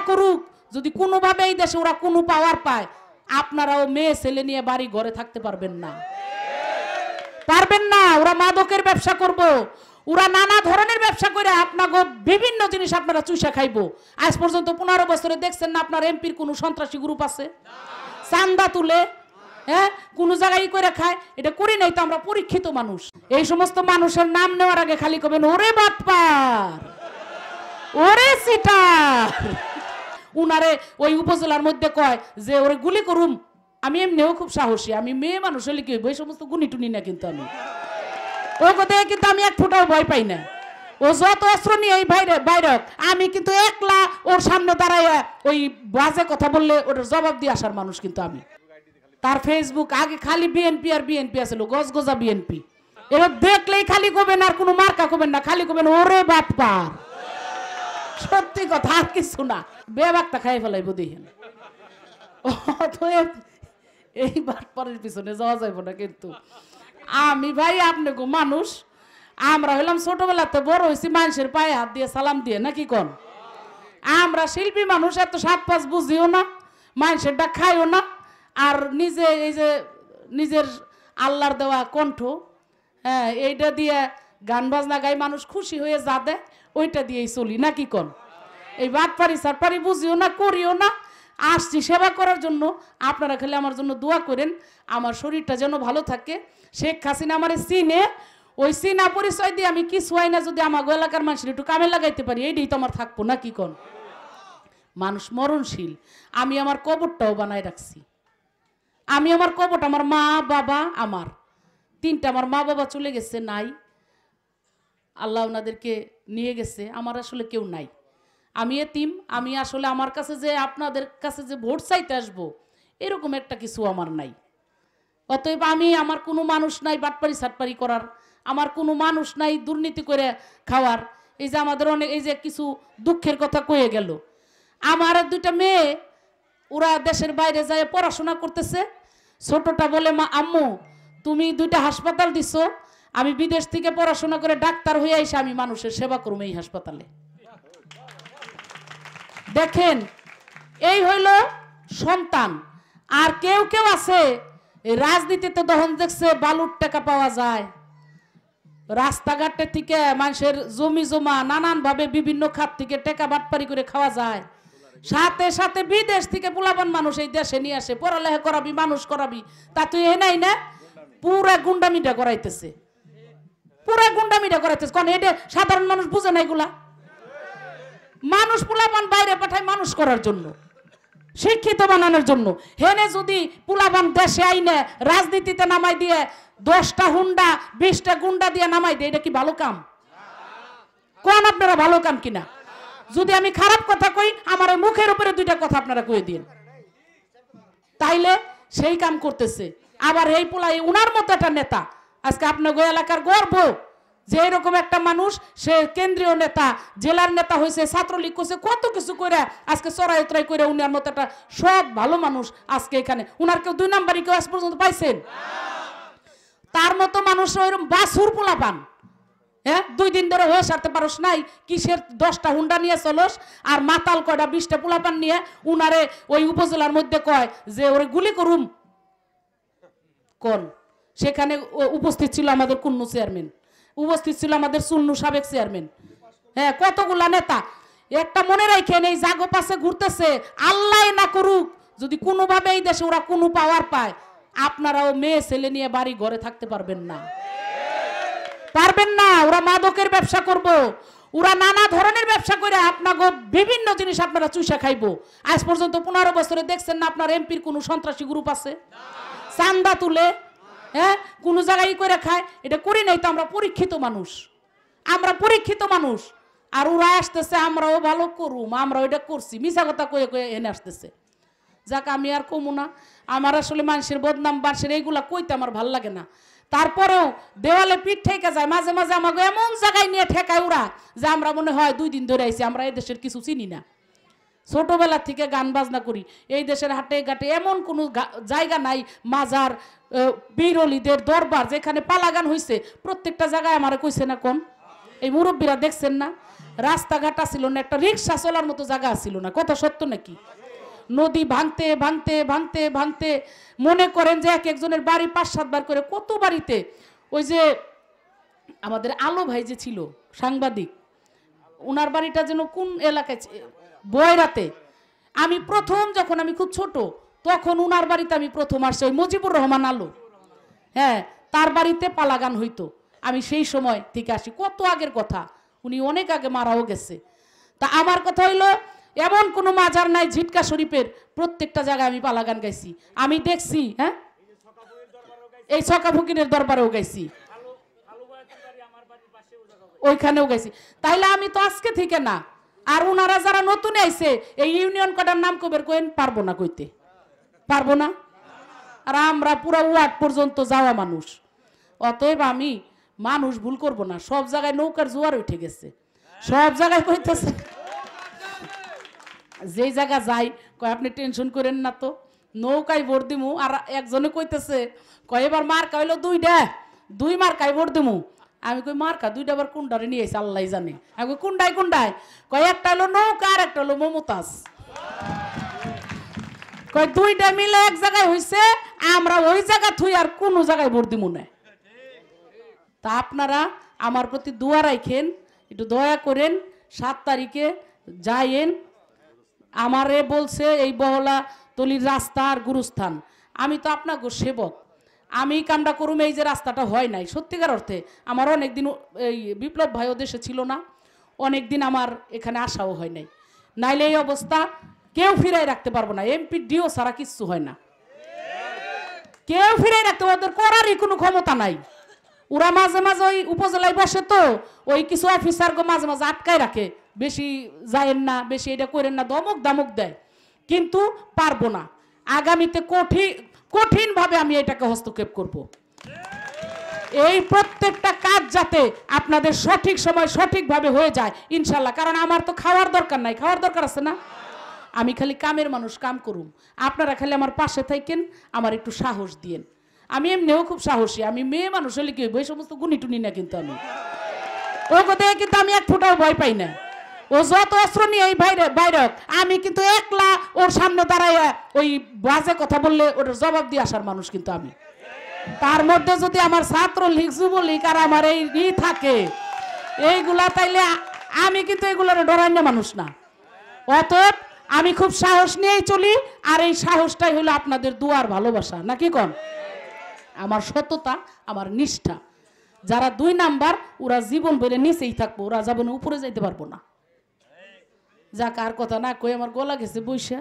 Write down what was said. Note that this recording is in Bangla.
করুক, যদি কোনোভাবে এই দেশে ওরা কোনো পাওয়ার পায়, আপনারাও মেয়ে ছেলে নিয়ে বাড়ি ঘরে থাকতে পারবেন না, পারবেন না। ওরা মাদকের ব্যবসা করব, ওরা নানা ধরনের ব্যবসা করে আপনাকে বিভিন্ন জিনিস আপনারা চুষা খাইবো। আজ পর্যন্ত 15 বছরে দেখছেন না আপনার এমপির কোনো সন্ত্রাসী গ্রুপ আছে? চান্দা তুলে, হ্যাঁ, কোন জায়গায় করে খায়, এটা করি নাই তো আমরা পরীক্ষিত মানুষ। এই সমস্ত মানুষের নাম নেওয়ার আগে খালি কবেন ওরে বাটপার, ওরে সিটার। উনারে ওই উপজেলার মধ্যে কয় যে ওরে গুলি করুম। আমি এমনিও খুব সাহসী, আমি মেয়ে মানুষ হলে কি ওই সমস্ত গুনি টুনি না, কিন্তু আমি ও কোথায় কিন্তু আমি এক ফোঁটাও ভয় পাই না। ও যত অস্ত্র নিয়ে এই বাইরে আমি কিন্তু একলা ওর সামনে দাঁড়ায় ওই বাজে কথা বললে ওটার জবাব দিয়ে আসার মানুষ কিন্তু আমি। তার ফেসবুক আগে খালি বিএনপি আর বিএনপি আছিল, গজগজা বিএনপি। এবার দেখলেই খালি কবেন, আর কোনো মার্কা কবেন না, খালি কবেন ওরে বাটপার। সত্যি কথা, আর কিছু না, বেবাকটা খাই ফেলাইব দেখেন। এই বাটপারের পিছনে যাওয়া যাইব না। কিন্তু আমি ভাই আপনি গো মানুষ, আমরা হইলাম ছোটবেলাতে বড় হয়েছি মানুষের পায়ে হাত দিয়ে সালাম দিয়ে, নাকি কন? আমরা শিল্পী মানুষ, এত 7-5 বুঝিও না, মানুষের ডাক খাইও না, আর নিজে এই যে নিজের আল্লাহর দেওয়া কণ্ঠ, হ্যাঁ, এইটা দিয়ে গান বাজনা গাই মানুষ খুশি হয়ে যা দেয় ওইটা দিয়েই চলি, নাকি কন? এই বাটপারি সাটপারি বুঝিও না, করিও না। আসছি সেবা করার জন্য, আপনারা খালি আমার জন্য দোয়া করেন, আমার শরীরটা যেন ভালো থাকে। শেখ হাসিনা আমার চিনে, ওই চিনা পরিচয় দিয়ে আমি কিছু হয় না, যদি আমার এলাকার মানুষের একটু কামে লাগাইতে পারি, এইটাই তো আমার থাকবো, নাকি কন? মানুষ মরণশীল, আমি আমার কবরটাও বানায় রাখছি। আমি আমার কবর, আমার মা বাবা, আমার 3টা আমার মা বাবা চলে গেছে, নাই, আল্লাহ ওনাদেরকে নিয়ে গেছে, আমার আসলে কেউ নাই, আমি এতিম। আমি আসলে আমার কাছে যে আপনাদের কাছে যে ভোট চাইতে আসবো এরকম একটা কিছু আমার নাই। অতএব আমি, আমার কোনো মানুষ নাই বাটপারি সাটপারি করার, আমার কোনো মানুষ নাই দুর্নীতি করে খাওয়ার। এই যে আমাদের অনেক, এই যে কিছু দুঃখের কথা কয়ে গেল, আমার 2টা মেয়ে ওরা দেশের বাইরে যায় পড়াশোনা করতেছে। ছোটটা বলে, মা আম্মু তুমি 2টা হাসপাতাল দিছো, আমি বিদেশ থেকে পড়াশোনা করে ডাক্তার হয়ে আইসা আমি মানুষের সেবা করবো এই হাসপাতালে। দেখেন, এই হইল সন্তান। আর কেউ কেউ আছে এই রাজনীতিতে তখন দেখছে বালুর টাকা পাওয়া যায়, রাস্তাঘাটে থেকে মানুষের জমি জমা নানান ভাবে বিভিন্ন খাত থেকে টাকা বাটপারি করে খাওয়া যায়। সাথে সাথে বিদেশ থেকে পোলাপান মানুষ এই দেশে নিয়ে আসে, পড়ালেখা করাবি, মানুষ করাবি, তা তুই এ নাই না, পুরা গুন্ডামিটা করাইতেছে, পুরা গুন্ডামিটা করাইতেছে। কারণ এটা সাধারণ মানুষ বুঝে না, এগুলা মানুষ পোলাপান বাইরে পাঠায় মানুষ করার জন্য, শিক্ষিত বানানোর জন্য। হেনে যদি পোলাপান দেশে আইনে রাজনীতিতে নামাই দিয়ে 10টা হুন্ডা 20টা গুন্ডা দিয়ে নামাই দিয়ে, এটা কি ভালো কাম? কোন আপনারা ভালো কাম কিনা? যদি আমি খারাপ কথা কই, আমার মুখের উপরে 2টা কথা আপনারা কয়ে দিন, তাইলে সেই কাম করতেছে। আবার এই পোলা, উনার মতো একটা নেতা, আজকে আপনার এলাকার গর্ব যে এরকম একটা মানুষ, সে কেন্দ্রীয় নেতা, জেলার নেতা হয়েছে, ছাত্রলীগ করছে, কত কিছু করে আজকে চড়াই উতরাই করে উনার মতো একটা সব ভালো মানুষ আজকে এখানে। উনার কেউ 2 নাম্বারই কেউ আজ পর্যন্ত পাইছেন? তার মতো মানুষ ওইরকম বাছুর পোলা পান, হ্যাঁ, 2 দিন ধরে হয়ে সারতে পারস নাই, কিসের 10টা হুন্ডা নিয়ে চলস, আর মাতাল কয়টা 20টা পোলাপান নিয়ে উনারে ওই উপজেলার মধ্যে কয় যে ওরে গুলি করুম। কোন সেখানে উপস্থিত ছিল আমাদের কুন্নু চেয়ারম্যান, উপস্থিত ছিল আমাদের চুন্নু সাবেক চেয়ারম্যান, হ্যাঁ, কতগুলা নেতা। একটা মনে রাখেন, এই জাগো পাশে ঘুরতেছে, আল্লাহ না করুক যদি কোনোভাবে এই দেশে ওরা কোনো পাওয়ার পায়, আপনারাও মেয়ে ছেলে নিয়ে বাড়ি ঘরে থাকতে পারবেন না, পারবেন না। ওরা মাদকের ব্যবসা করব, ওরা নানা ধরনের ব্যবসা করে আপনাকে বিভিন্ন জিনিস আপনারা চুষা খাইবো। আজ পর্যন্ত 15 বছরে দেখছেন না আপনার এমপির কোনো সন্ত্রাসী গ্রুপ আছে? চান্দা তুলে, হ্যাঁ, কোন জায়গায় করে খায়, এটা করি নাই তো আমরা পরীক্ষিত মানুষ, আমরা পরীক্ষিত মানুষ। আর ওরা আসতেছে আমরাও ভালো করুম, আমরা ওইটা করছি, মিছা কথা কয়ে কয়ে এনে আসতেছে। যাক, আমি আর কমু না, আমার আসলে মানুষের বদনাম বাসের এইগুলা কইতে আমার ভাল লাগে না। তারপরেও দেওয়ালে পিঠ ঠেকে যায়, মাঝে মাঝে আমাকে এমন জায়গায় নিয়ে ঠেকায় ওরা যে আমরা মনে হয় 2 দিন ধরে আইছি, আমরা এই দেশের কিছু চিনি না। ছোটবেলা থেকে গান বাজনা করি, এই দেশের হাটে ঘাটে এমন কোনো জায়গা নাই, মাজার, বীর অলিদের দরবার যেখানে পালা গান হয়েছে, প্রত্যেকটা জায়গায় আমার কইছে না কোন এই মুরব্বীরা দেখছেন না, রাস্তাঘাট ছিল না, একটা রিক্সা চলার মতো জায়গা ছিল না। কথা সত্য নাকি? নদী ভাঙতে ভাঙতে ভাঙতে ভাঙতে মনে করেন যে এক একজনের বাড়ি 5-7 বার করে, কত বাড়িতে। ওই যে আমাদের আলো ভাই যে ছিল সাংবাদিক, ওনার বাড়িটা যেন কোন এলাকায়, বয়রাতে। আমি প্রথম যখন আমি খুব ছোট তখন উনার বাড়িতে আমি প্রথম আসছি, ওই মুজিবুর রহমান আলো, হ্যাঁ, তার বাড়িতে পালা গান হইতো। আমি সেই সময় থেকে আসি, কত আগের কথা, উনি অনেক আগে মারাও গেছে। তা আমার কথা হইলো, এমন কোনো মাজার নাই ঝিটকা শরীফের, প্রত্যেকটা জায়গায় আমি পালা গান গাইছি, আমি দেখছি। হ্যাঁ, এই ছকা ফকিরের দরবারেও গাইছি, ওইখানেও গেছি। তাইলে আমি তো আজকে থেকে না, আর ওনারা যারা নতুন আইছে এই ইউনিয়ন কটার নাম কবের কইন পারবো না, কইতে পারবো না। আর আমরা পুরো ওয়ার্ড পর্যন্ত যাওয়া মানুষ, অতএব আমি মানুষ ভুল করব না। সব জায়গায় নৌকার জোয়ার উঠে গেছে, সব জায়গায় কইতেছে, যেই জায়গা যাই কয় আপনি টেনশন করেন না তো, নৌকায় ভোট দিমু। আর একজনে কইতেছে কয় এবার মার্কা হইলো 2টা, 2 মার্কায় ভোট দিমু। আমি কই মার্কা 2টা আবার কোনটারে নিয়ে এসে আল্লাহ জানে। আমি কই কোনটায় কোনটায়? কয় একটা হলো নৌকা আর একটা হলো মমতাজ। কয় 2টা মিলে এক জায়গায় হইছে, আমরা ওই জায়গা থুই আর কোনো জায়গায় ভোট দিমু না। তা আপনারা আমার প্রতি দোয়া রাখেন, একটু দয়া করেন। 7 তারিখে যাইয়েন। আমারে বলছে এই বহলা তলির রাস্তা আর গুরুস্থান, আমি তো আপনাকে সেবক, আমি কামটা করুম। এই যে রাস্তাটা হয় নাই, সত্যিকার অর্থে আমার অনেকদিন, এই বিপ্লব ভাইও দেশে ছিল না, অনেকদিন আমার এখানে আসাও হয় নাই। নাইলে এই অবস্থা কেউ ফিরাই রাখতে পারবো না, এমপি ডিও ছাড়া কিচ্ছু হয় না, কেউ ফিরাই রাখতে, ওদের করারই কোনো ক্ষমতা নাই। ওরা মাঝে মাঝে ওই উপজেলায় বসে, তো ওই কিছু অফিসারকে মাঝে মাঝে আটকায় রাখে, বেশি যায়েন না, বেশি এটা করেন না, দমক দামক দেয়, কিন্তু পারবো না। আগামীতে কঠিনভাবে আমি এটাকে হস্তক্ষেপ করব। এই প্রত্যেকটা কাজ যাতে আপনাদের সঠিক সময় সঠিকভাবে হয়ে যায় ইনশাল্লাহ। কারণ আমার তো খাওয়ার দরকার নাই, খাওয়ার দরকার আছে না? আমি খালি কামের মানুষ, কাম করুম। আপনারা খালি আমার পাশে থাকেন, আমার একটু সাহস দিয়েন। আমি এমনিও খুব সাহসী, আমি মেয়ে মানুষ হলে কি হইব, এই সমস্ত গুনি টুনি না, কিন্তু আমি ও কোথায় কিন্তু আমি এক ফোঁটাও ভয় পাই না। ও যত অস্ত্র নিয়ে এই বাইরে, আমি কিন্তু একলা ওর সামনে দাঁড়াইয়া ওই বাজে কথা বললে ওটার জবাব দিয়ে আসার মানুষ কিন্তু আমি। তার মধ্যে যদি আমার ছাত্র লীগ, যুবলীগ আর আমার এই থাকে এইগুলা, তাইলে আমি কিন্তু এগুলোর ডরাই না মানুষ না। অতএব আমি খুব সাহস নিয়েই চলি, আর এই সাহসটাই হলো আপনাদের দুয়ার ভালোবাসা, নাকি কোন? আমার সততা, আমার নিষ্ঠা। যারা 2 নাম্বার, ওরা জীবন বেড়ে নিচেই থাকবো, ওরা যাবে না, উপরে যাইতে পারবো না। যাক, আর কথা না কই, আমার গলা গেছে বইসা।